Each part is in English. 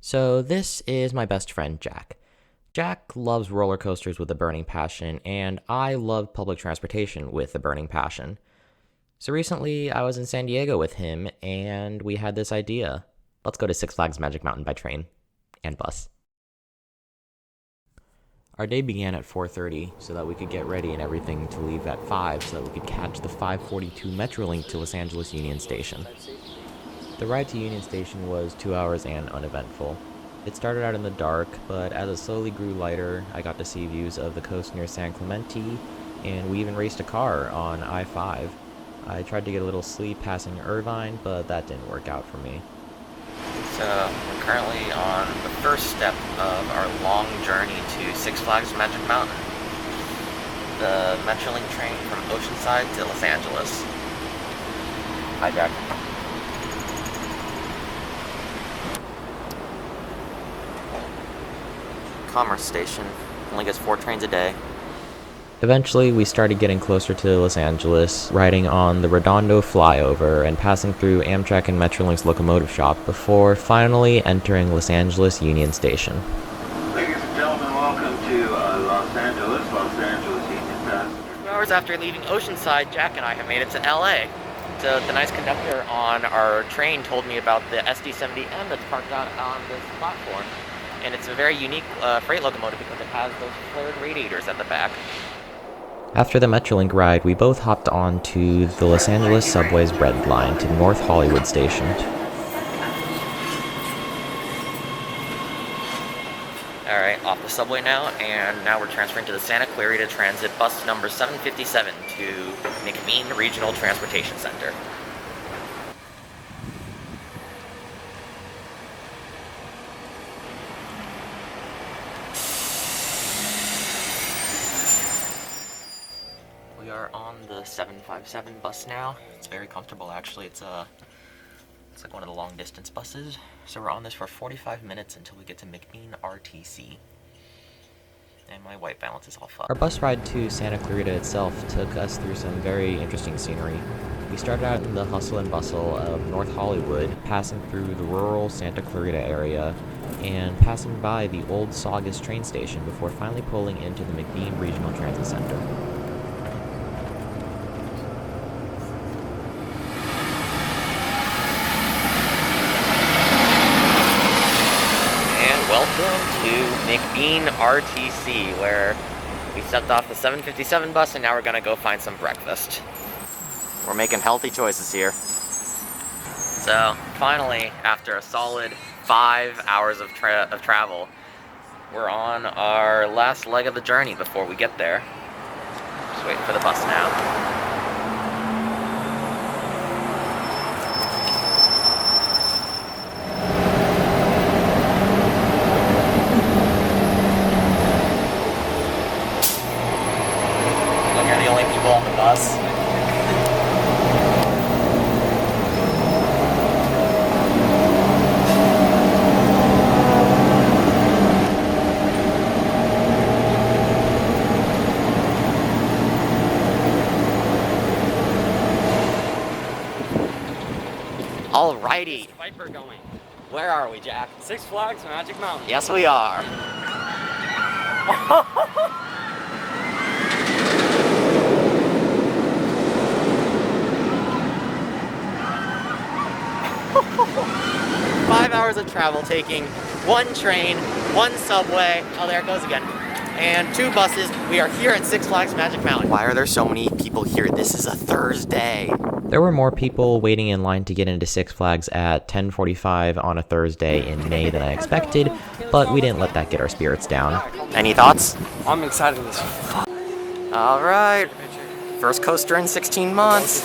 So this is my best friend, Jack. Jack loves roller coasters with a burning passion, and I love public transportation with a burning passion. So recently, I was in San Diego with him, and we had this idea. Let's go to Six Flags Magic Mountain by train and bus. Our day began at 4:30 so that we could get ready and everything to leave at 5 so that we could catch the 5:42 Metrolink to Los Angeles Union Station. The ride to Union Station was 2 hours and uneventful. It started out in the dark, but as it slowly grew lighter, I got to see views of the coast near San Clemente, and we even raced a car on I-5. I tried to get a little sleep passing Irvine, but that didn't work out for me. So, we're currently on the first step of our long journey to Six Flags Magic Mountain. The Metrolink train from Oceanside to Los Angeles. Hi, Jack. Commerce Station. Only gets 4 trains a day. Eventually, we started getting closer to Los Angeles, riding on the Redondo flyover and passing through Amtrak and Metrolink's locomotive shop before finally entering Los Angeles Union Station. Ladies and gentlemen, welcome to Los Angeles Union Passenger. 2 hours after leaving Oceanside, Jack and I have made it to LA. So the nice conductor on our train told me about the SD70M that's parked out on this platform. And it's a very unique freight locomotive because it has those flared radiators at the back. After the Metrolink ride, we both hopped on to the Los Angeles subway's Red Line to North Hollywood Station. Alright, off the subway now, and now we're transferring to the Santa Clarita Transit bus number 757 to McMean Regional Transportation Center. We are on the 757 bus now. It's very comfortable, actually. It's like one of the long distance buses. So we're on this for 45 minutes until we get to McMean RTC. And my white balance is all fucked. Our bus ride to Santa Clarita itself took us through some very interesting scenery. We started out in the hustle and bustle of North Hollywood, passing through the rural Santa Clarita area, and passing by the old Saugus train station before finally pulling into the McMean Regional Transit Center. Welcome to McMean RTC, where we stepped off the 757 bus and now we're gonna go find some breakfast. We're making healthy choices here. So, finally, after a solid 5 hours of travel, we're on our last leg of the journey before we get there. Just waiting for the bus now. On the bus. Alrighty. Viper going. Where are we, Jack? Six Flags Magic Mountain. Yes, we are. 5 hours of travel, taking 1 train, 1 subway, oh there it goes again, and 2 buses. We are here at Six Flags Magic Mountain. Why are there so many people here? This is a Thursday. There were more people waiting in line to get into Six Flags at 10:45 on a Thursday in May than I expected, but we didn't let that get our spirits down. Any thoughts? I'm excited as fuck. Alright, first coaster in 16 months.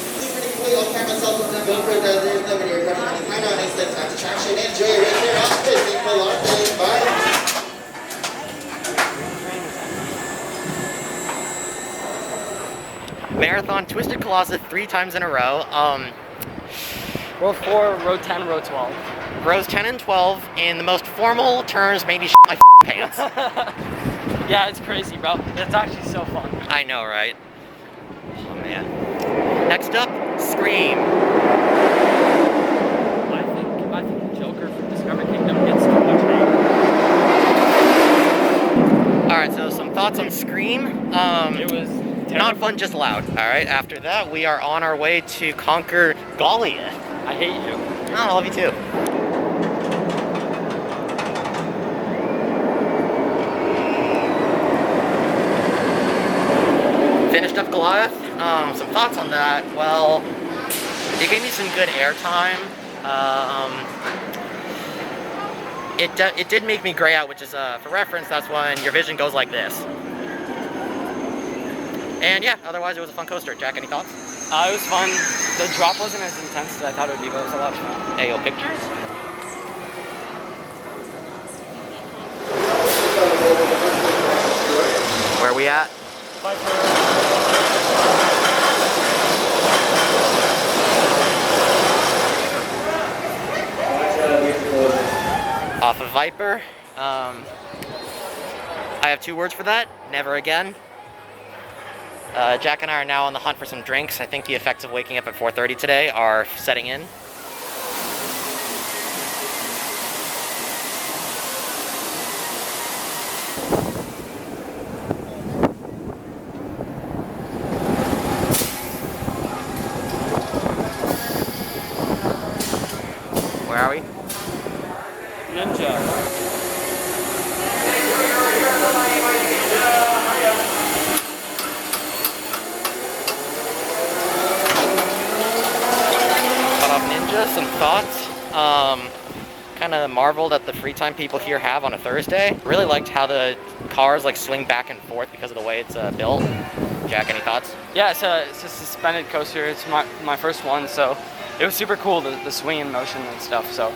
Marathon Twisted Closet 3 times in a row. Row 4, row 10, row 12. Rows 10 and 12, in the most formal terms, made me shit my pants. Yeah, it's crazy, bro. It's actually so fun. I know, right? Oh, man. Next up, Scream. I think Joker from Discovery Kingdom gets too much thoughts on Scream? It was Not fun, just loud. All right. After that, we are on our way to conquer Gallia. I hate you. Oh, I love you too. Finished up Goliath. Some thoughts on that. Well, it gave me some good airtime. It did make me gray out, which is, for reference, that's when your vision goes like this. And yeah, otherwise it was a fun coaster. Jack, any thoughts? It was fun. The drop wasn't as intense as I thought it would be, but it was a lot of fun. Hey, yo, pictures? Where are we at? Off of Viper. I have 2 words for that. Never again. Jack and I are now on the hunt for some drinks. I think the effects of waking up at 4:30 today are setting in. Where are we? Ninja. Ninja, some thoughts. Kind of marveled at the free time people here have on a Thursday. Really liked how the cars like swing back and forth because of the way it's built. Jack, any thoughts? Yeah, it's a suspended coaster. It's my first one, so it was super cool, the swinging motion and stuff, so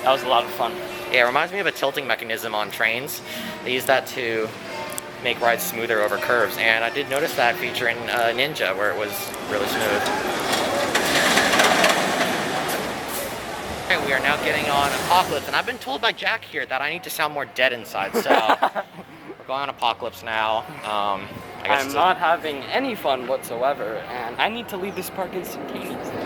that was a lot of fun. Yeah, it reminds me of a tilting mechanism on trains. They use that to make rides smoother over curves, and I did notice that feature in Ninja, where it was really smooth. Okay, we are now getting on Apocalypse, and I've been told by Jack here that I need to sound more dead inside, so we're going on Apocalypse now. I'm not having any fun whatsoever, and I need to leave this park instantaneously.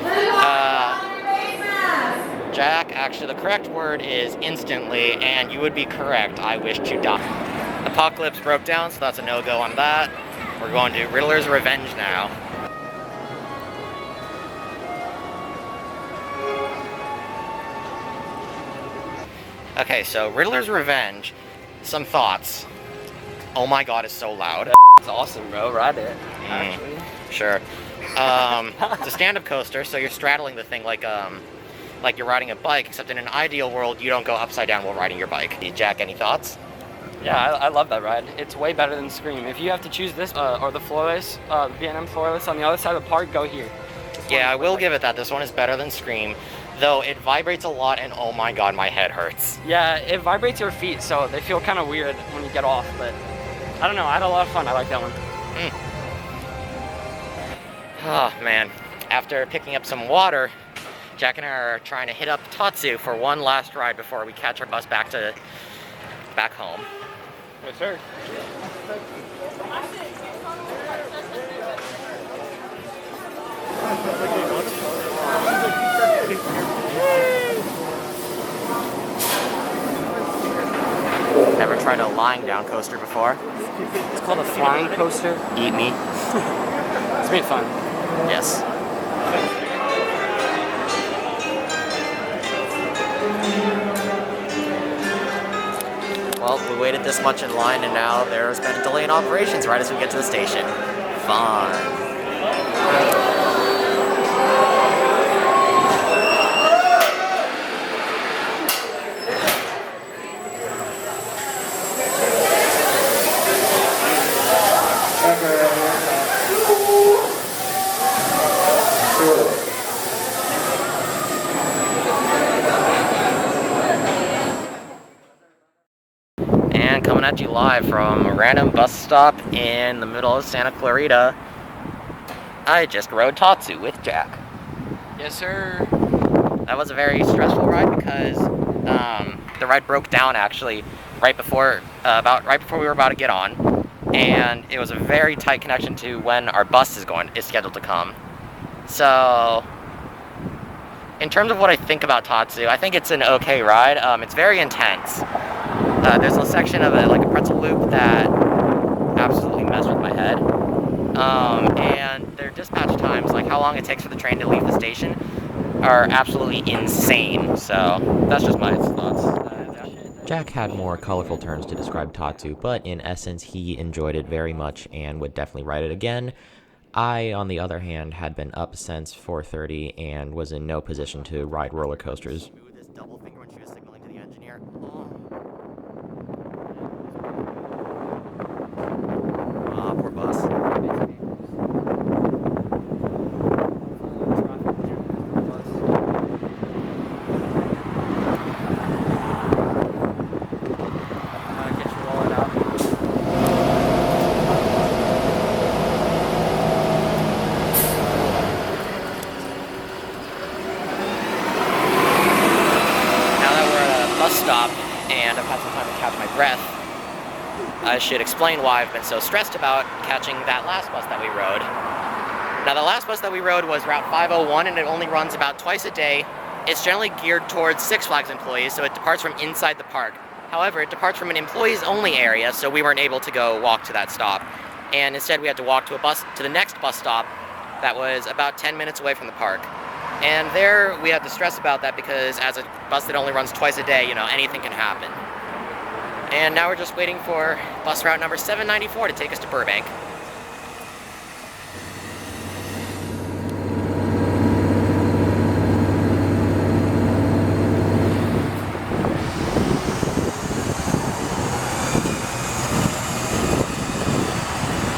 Jack, actually the correct word is instantly, and you would be correct. I wish to die. Apocalypse broke down, so that's a no-go on that. We're going to Riddler's Revenge now. Okay, so Riddler's Revenge, some thoughts. Oh my god, it's so loud. It's awesome, bro. Ride it, actually. Sure. It's a stand-up coaster, so you're straddling the thing like you're riding a bike, except in an ideal world, you don't go upside down while riding your bike. Jack, any thoughts? Yeah, I love that ride. It's way better than Scream. If you have to choose this or the floorless, the B&M floorless on the other side of the park, go here. Yeah, I will give it that. This one is better than Scream, though it vibrates a lot, and oh my god, my head hurts. Yeah, it vibrates your feet, so they feel kind of weird when you get off, but I don't know, I had a lot of fun. I like that one. Oh man, after picking up some water, Jack and I are trying to hit up Tatsu for one last ride before we catch our bus back home. Yes, sir. Never tried a lying down coaster before. It's called a flying coaster. Eat me. It's been fun. Yes. Well, we waited this much in line, and now there's been a delay in operations right as we get to the station. Fun. And coming at you live from a random bus stop in the middle of Santa Clarita, I just rode Tatsu with Jack. Yes, sir. That was a very stressful ride because the ride broke down actually right before we were about to get on, and it was a very tight connection to when our bus is scheduled to come. So, in terms of what I think about Tatsu, I think it's an okay ride. It's very intense. There's a section of it, like a pretzel loop, that absolutely messed with my head. And their dispatch times, like how long it takes for the train to leave the station, are absolutely insane. So that's just my thoughts. Jack had more colorful terms to describe Tatsu, but in essence, he enjoyed it very much and would definitely ride it again. I, on the other hand, had been up since 4:30 and was in no position to ride roller coasters. This double finger when she was signaling to the engineer. Poor bus. Stop, and I've had some time to catch my breath. I should explain why I've been so stressed about catching that last bus that we rode. Now, the last bus that we rode was Route 501, and it only runs about twice a day. It's generally geared towards Six Flags employees, so it departs from inside the park. However, it departs from an employees-only area, so we weren't able to go walk to that stop. And instead, we had to walk to the next bus stop that was about 10 minutes away from the park. And there, we had to stress about that because as a bus that only runs twice a day, anything can happen. And now we're just waiting for bus route number 794 to take us to Burbank.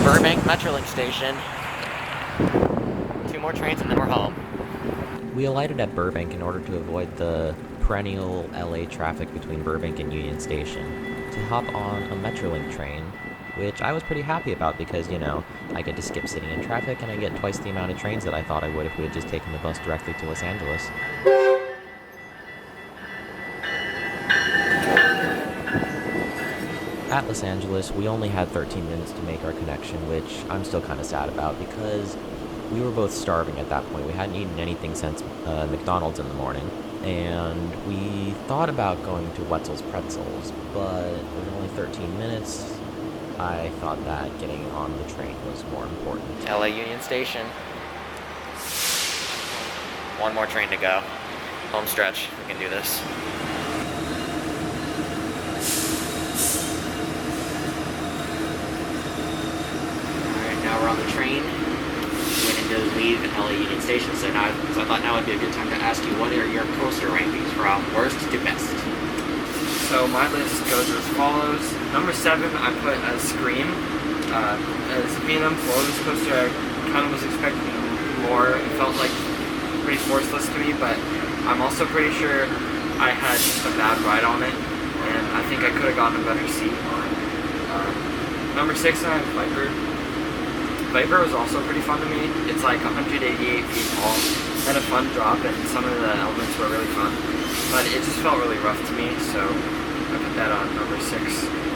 Burbank Metrolink station. 2 more trains and then we're home. We alighted at Burbank in order to avoid the perennial LA traffic between Burbank and Union Station to hop on a Metrolink train, which I was pretty happy about because, I get to skip sitting in traffic and I get twice the amount of trains that I thought I would if we had just taken the bus directly to Los Angeles. At Los Angeles, we only had 13 minutes to make our connection, which I'm still kind of sad about because we were both starving at that point. We hadn't eaten anything since McDonald's in the morning, and we thought about going to Wetzel's Pretzels, but with only 13 minutes, I thought that getting on the train was more important. LA Union Station. 1 more train to go. Home stretch. We can do this. Alright, now we're on the train. To leave LA Union Station, so I thought now would be a good time to ask you, what are your coaster rankings from worst to best? So my list goes as follows. Number 7, I put as Scream. As a B&M Florida's coaster, I kind of was expecting more. It felt like pretty forceless to me, but I'm also pretty sure I had just a bad ride on it, and I think I could have gotten a better seat. Number 6, I have Viper. Viper was also pretty fun to me. It's like 188 feet tall. Had a fun drop and some of the elements were really fun. But it just felt really rough to me, so I put that on number 6.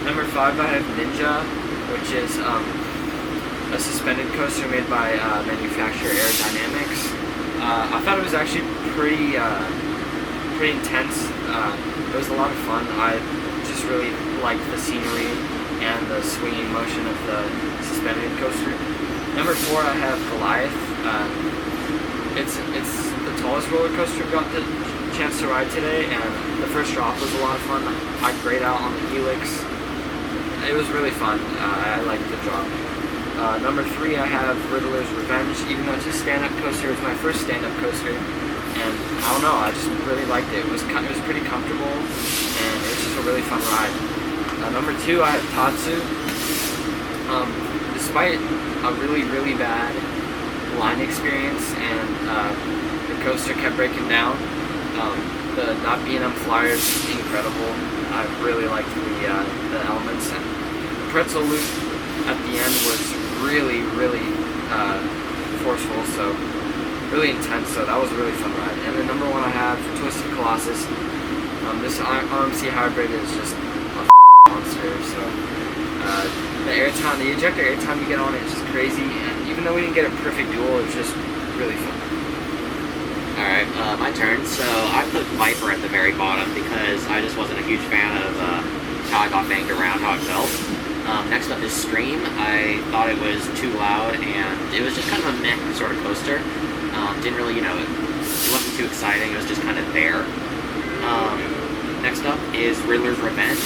Number 5 I have Ninja, which is a suspended coaster made by manufacturer Aerodynamics. I thought it was actually pretty intense. It was a lot of fun. I just really liked the scenery and the swinging motion of the suspended coaster. Number 4, I have Goliath. It's the tallest roller coaster I've got the chance to ride today, and the first drop was a lot of fun. I grayed out on the helix. It was really fun. I liked the drop. Number 3, I have Riddler's Revenge. Even though it's a stand-up coaster, it was my first stand-up coaster, and I don't know, I just really liked it. It was pretty comfortable, and it was just a really fun ride. Number 2, I have Tatsu. Despite a really, really bad line experience and the coaster kept breaking down, the not B&M Flyer is incredible. I really liked the elements, and the pretzel loop at the end was really, really forceful, so really intense, so that was a really fun ride. And then number 1 I have Twisted Colossus. This RMC hybrid is just a monster, so the ejector airtime you get on it is just crazy, and even though we didn't get a perfect duel, it was just really fun. Alright, my turn. So I put Viper at the very bottom because I just wasn't a huge fan of how I got banged around, how it felt. Next up is Scream. I thought it was too loud, and it was just kind of a meh sort of coaster. Didn't really, it wasn't too exciting. It was just kind of there. Next up is Riddler's Revenge.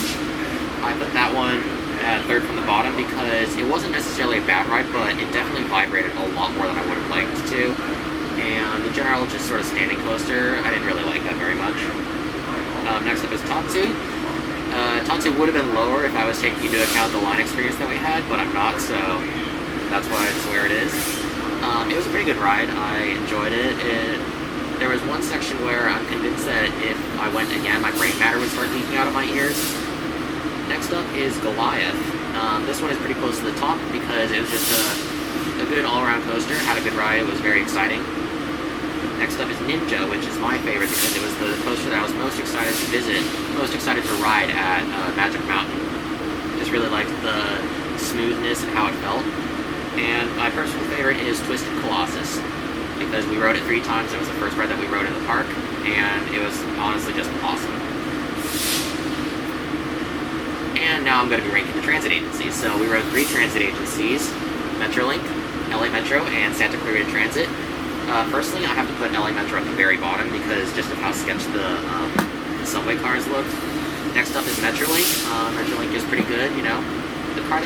I put that one at third from the bottom because it wasn't necessarily a bad ride, but it definitely vibrated a lot more than I would have liked to. And the general just sort of standing coaster, I didn't really like that very much. Next up is Tatsu. Tatsu would have been lower if I was taking into account the line experience that we had, but I'm not, so that's why it's where it is. It was a pretty good ride. I enjoyed it. There was one section where I'm convinced that if I went again, my brain matter would start leaking out of my ears. Next up is Goliath. This one is pretty close to the top because it was just a good all-around coaster. Had a good ride. It was very exciting. Next up is Ninja, which is my favorite because it was the coaster that I was most excited to visit, most excited to ride at Magic Mountain. Just really liked the smoothness and how it felt. And my personal favorite is Twisted Colossus because we rode it 3 times. It was the first ride that we rode in the park, and it was honestly just awesome. And now I'm going to be ranking the transit agencies. So we rode 3 transit agencies: Metrolink, LA Metro, and Santa Clarita Transit. Personally, I have to put LA Metro at the very bottom because just of how sketch the subway cars looked. Next up is Metrolink. Metrolink is pretty good, The cars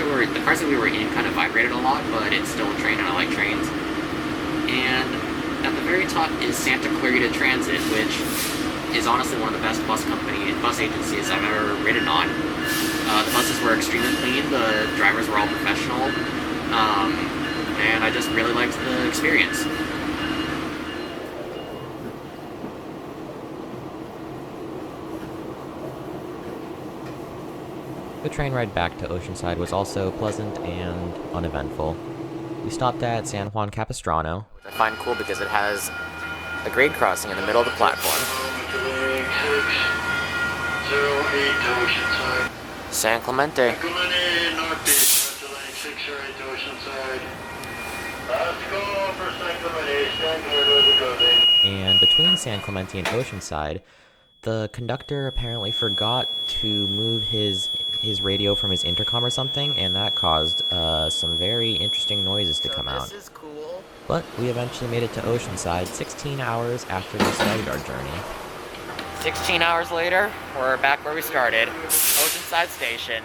that we were in kind of vibrated a lot, but it's still a train and I like trains. And at the very top is Santa Clarita Transit, which is honestly one of the best bus agencies I've ever ridden on. The buses were extremely clean, the drivers were all professional, and I just really liked the experience. The train ride back to Oceanside was also pleasant and uneventful. We stopped at San Juan Capistrano, which I find cool because it has a grade crossing in the middle of the platform. San Clemente. And between San Clemente and Oceanside, the conductor apparently forgot to move his radio from his intercom or something, and that caused some very interesting noises to come out. This is cool. But we eventually made it to Oceanside 16 hours after we started our journey. 16 hours later, we're back where we started, Oceanside Station.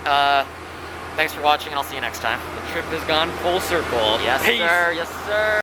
Thanks for watching, and I'll see you next time. The trip has gone full circle. Yes, Peace. sir. Yes, sir.